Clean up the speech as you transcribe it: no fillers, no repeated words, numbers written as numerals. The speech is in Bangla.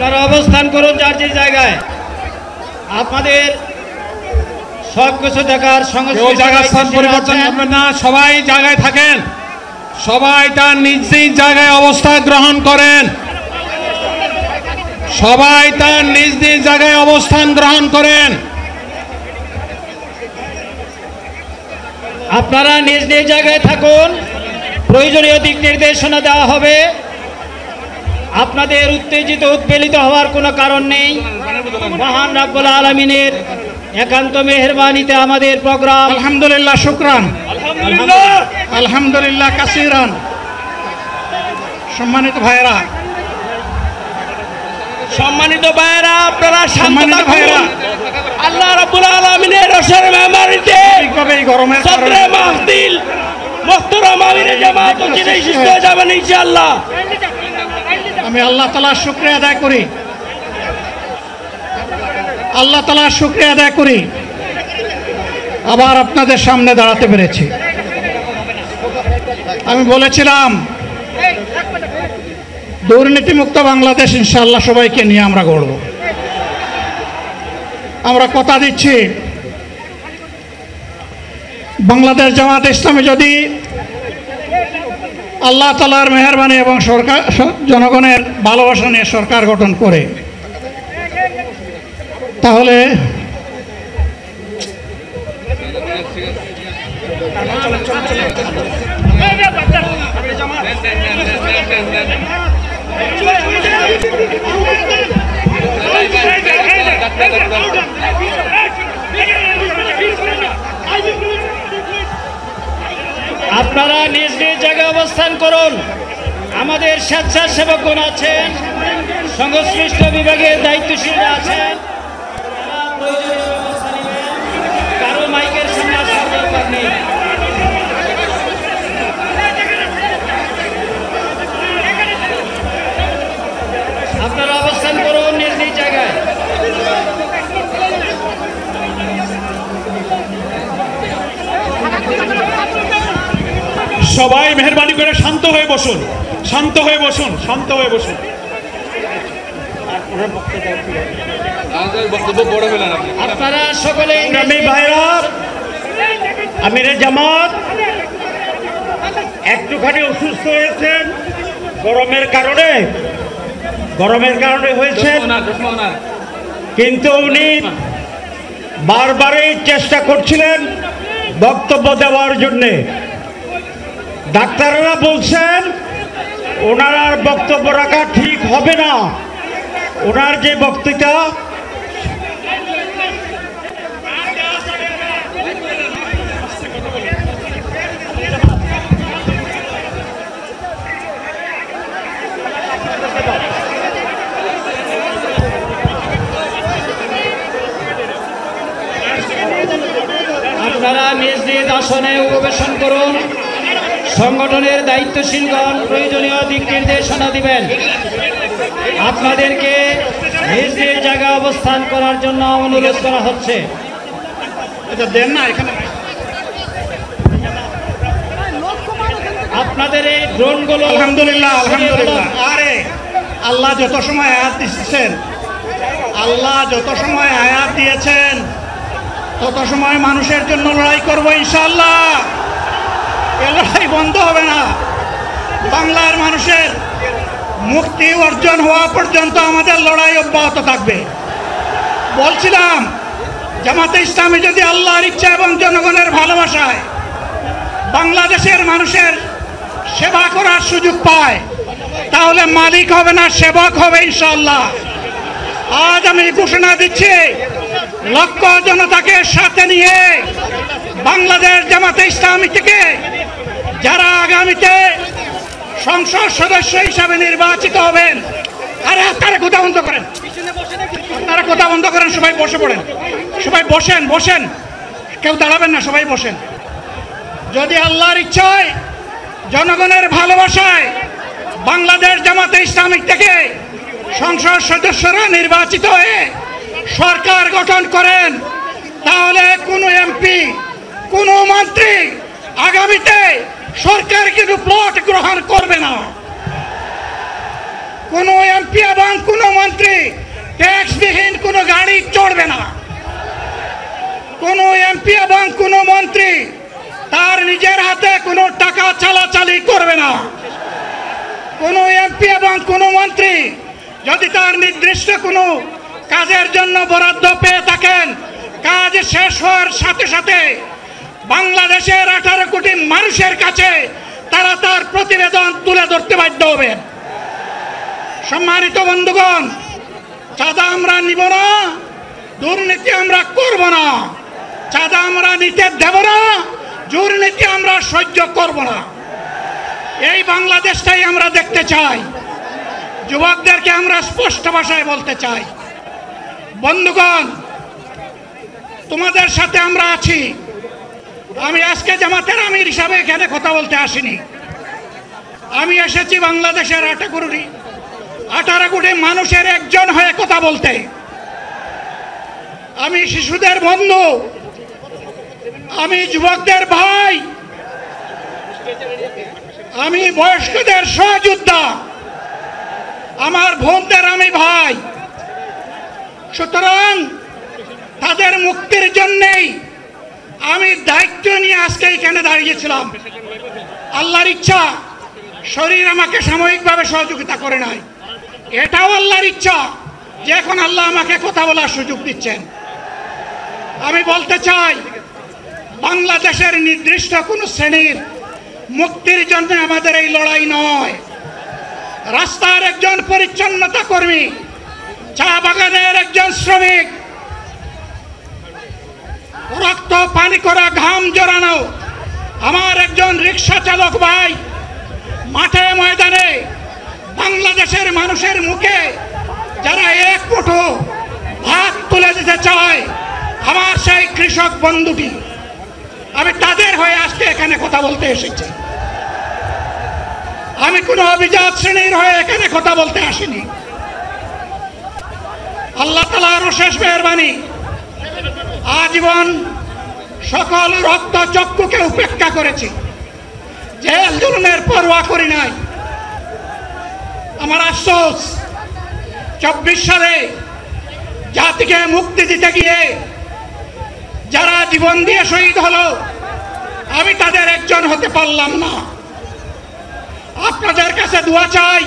আপনারা অবস্থান করুন যার যে জায়গায়। আপনাদের সব কিছু দেখার সঙ্গে জায়গার স্থান পরিবর্তন করবেন না, সবাই জায়গায় থাকেন, সবাই তার নিজ নিজ জায়গায় অবস্থান গ্রহণ করেন, সবাই তার নিজ নিজ জায়গায় অবস্থান গ্রহণ করেন। আপনারা নিজ নিজ জায়গায় থাকুন, প্রয়োজনীয় দিক নির্দেশনা দেওয়া হবে। আপনাদের উত্তেজিত উদ্বেলিত হওয়ার কোনো কারণ নেই। মহান রাব্বুল আলামিনের একান্ত মেহেরবানিতে আমাদের প্রোগ্রাম আলহামদুলিল্লাহ, শুকরান, আলহামদুলিল্লাহ কাসিরান। সম্মানিত ভাইরা, আপনারা সম্মানিত ভাইরা, আল্লাহ রাব্বুল আলামিনের রসের মেহমানিতে এই গরমের সদরে মাহফিল মুহতারাম আমিরে জামাত চিরাই সুস্থ হয়ে যাবেন ইনশাআল্লাহ। আমি আল্লাহ তাআলার শুকরিয়া আদায় করি, আল্লাহ তাআলার শুকরিয়া আদায় করি আবার আপনাদের সামনে দাঁড়াতে পেরেছি। আমি বলেছিলাম দুর্নীতিমুক্ত বাংলাদেশ ইনশাআল্লাহ সবাইকে নিয়ে আমরা গড়ব। আমরা কথা দিচ্ছি, বাংলাদেশ জামাত ইসলামী যদি আল্লাহ তাআলার মেহেরবানি এবং সরকার জনগণের ভালোবাসা নিয়ে সরকার গঠন করে, তাহলে আপনারা নিজ নিজ জায়গায় অবস্থান করুন। আমাদের স্বেচ্ছাসেবকগণ আছেন, সংশ্লিষ্ট বিভাগের দায়িত্বশীলরা আছেন, কারো মাইকের সামনে আসার দরকার নেই। আপনারা অবস্থান করুন নিজ নিজ জায়গায়। সবাই মেহেরবানি করে শান্ত হয়ে বসুন, শান্ত হয়ে বসুন, শান্ত হয়ে বসুন। আপনারা সকলে ভাইরা, আমিরে জামাত একটুখানি অসুস্থ হয়েছেন গরমের কারণে হয়েছে, কিন্তু উনি বারবারই চেষ্টা করছিলেন বক্তব্য দেওয়ার জন্যে। ডাক্তাররা বলছেন ওনার আর বক্তব্য রাখা ঠিক হবে না। ওনার যে বক্তৃতা আপনারা নিজ নিজ আসনে উপবেশন করুন। সংগঠনের দায়িত্বশীলগণ প্রয়োজনীয় দিক নির্দেশনা দিবেন। আপনাদেরকে নিজ নিজ জায়গায় অবস্থান করার জন্য অনুরোধ করা হচ্ছে। আপনাদের এই ড্রোনগুলো আলহামদুলিল্লাহ, আলহামদুলিল্লাহ। আরে আল্লাহ যত সময় আয়াত দিচ্ছেন, আল্লাহ যত সময় আয়াত দিয়েছেন তত সময় মানুষের জন্য লড়াই করবো ইনশাআল্লাহ। এ লড়াই বন্ধ হবে না। বাংলার মানুষের মুক্তি অর্জন হওয়া পর্যন্ত আমাদের লড়াই অব্যাহত থাকবে। বলছিলাম জামাতে ইসলামী যদি আল্লাহর ইচ্ছা এবং জনগণের ভালোবাসায় বাংলাদেশের মানুষের সেবা করার সুযোগ পায়, তাহলে মালিক হবে না, সেবক হবে ইনশাআল্লাহ। আজ আমি ঘোষণা দিচ্ছি, লক্ষ জনতাকে সাথে নিয়ে বাংলাদেশ জামাতে ইসলামী থেকে যারা আগামীতে সংসদ সদস্য হিসাবে নির্বাচিত হবেন, আরে আপনারা কথা বন্ধ করেন, আপনারা কথা বন্ধ করেন, সবাই বসে পড়েন, সবাই বসেন, বসেন, কেউ দাঁড়াবেন না, সবাই বসেন। যদি আল্লাহর ইচ্ছায় জনগণের ভালোবাসায় বাংলাদেশ জামাতে ইসলামী থেকে সংসদ সদস্যরা নির্বাচিত হয়ে সরকার গঠন করেন, তাহলে কোনো এমপি, কোনো মন্ত্রী আগামীতে সরকার কিন্তু প্লট গ্রহণ করবে না। কোনো এমপি এবং কোনো মন্ত্রী এবং কোনো মন্ত্রী যদি তার নির্দিষ্ট কোনো কাজের জন্য বরাদ্দ পেয়ে থাকেন, কাজ শেষ হওয়ার সাথে সাথে বাংলাদেশের 18 কোটি মানুষের কাছে তারা তার প্রতিবেদন তুলে ধরতে বাধ্য হবেন। সম্মানিত বন্ধুগণ, চাঁদা আমরা নিব না, দুর্নীতি আমরা করব না, চাঁদা আমরা নিতে দেব না, দুর্নীতি আমরা সহ্য করব না। এই বাংলাদেশটাই আমরা দেখতে চাই। যুবকদেরকে আমরা স্পষ্ট ভাষায় বলতে চাই, বন্ধুগণ, তোমাদের সাথে আমরা আছি। আমি আজকে জামাতের আমির হিসাবে এখানে কথা বলতে আসিনি। আমি এসেছি বাংলাদেশের 18 কোটি মানুষের একজন হয়ে কথা বলতে। আমি শিশুদের বন্ধু, আমি যুবকদের ভাই, আমি বয়স্কদের সহযোদ্ধা, আমার বোনদের আমি ভাই। সুতরাং তাদের মুক্তির জন্যেই আমি দায়িত্ব নিয়ে আজকে এখানে দাঁড়িয়েছিলাম। আল্লাহর ইচ্ছা শরীর আমাকে সাময়িকভাবে সহযোগিতা করে নাই, এটাও আল্লাহর ইচ্ছা যে এখন আল্লাহ আমাকে কথা বলার সুযোগ দিচ্ছেন। আমি বলতে চাই, বাংলাদেশের নির্দিষ্ট কোনো শ্রেণীর মুক্তির জন্য আমাদের এই লড়াই নয়। রাস্তার একজন পরিচ্ছন্নতা কর্মী, চা বাগানের একজন শ্রমিক, রক্ত পানি করা ঘাম জড়ানো আমার একজন রিক্সা চালক ভাই মাঠে ময়দানে বাংলাদেশের মানুষের মুখে যারা এক মুঠো ভাত তুলে দিতে চায়, আমার সেই কৃষক বন্ধুটি, আমি তাদের হয়ে আজকে এখানে কথা বলতে এসেছি। আমি কোনো অভিজাত শ্রেণীর হয়ে এখানে কথা বলতে আসিনি। আল্লাহ তাআলার অশেষ মেহেরবানি, আজীবন সকল রক্ত চক্ষুকে উপেক্ষা করেছি, জেল জুলুমের পরোয়া করি নাই। আমার আফসোস, 24 সালে জাতিকে মুক্তি দিতে গিয়ে যারা জীবন দিয়ে শহীদ হলো, আমি তাদের একজন হতে পারলাম না। আপনাদের কাছে দোয়া চাই,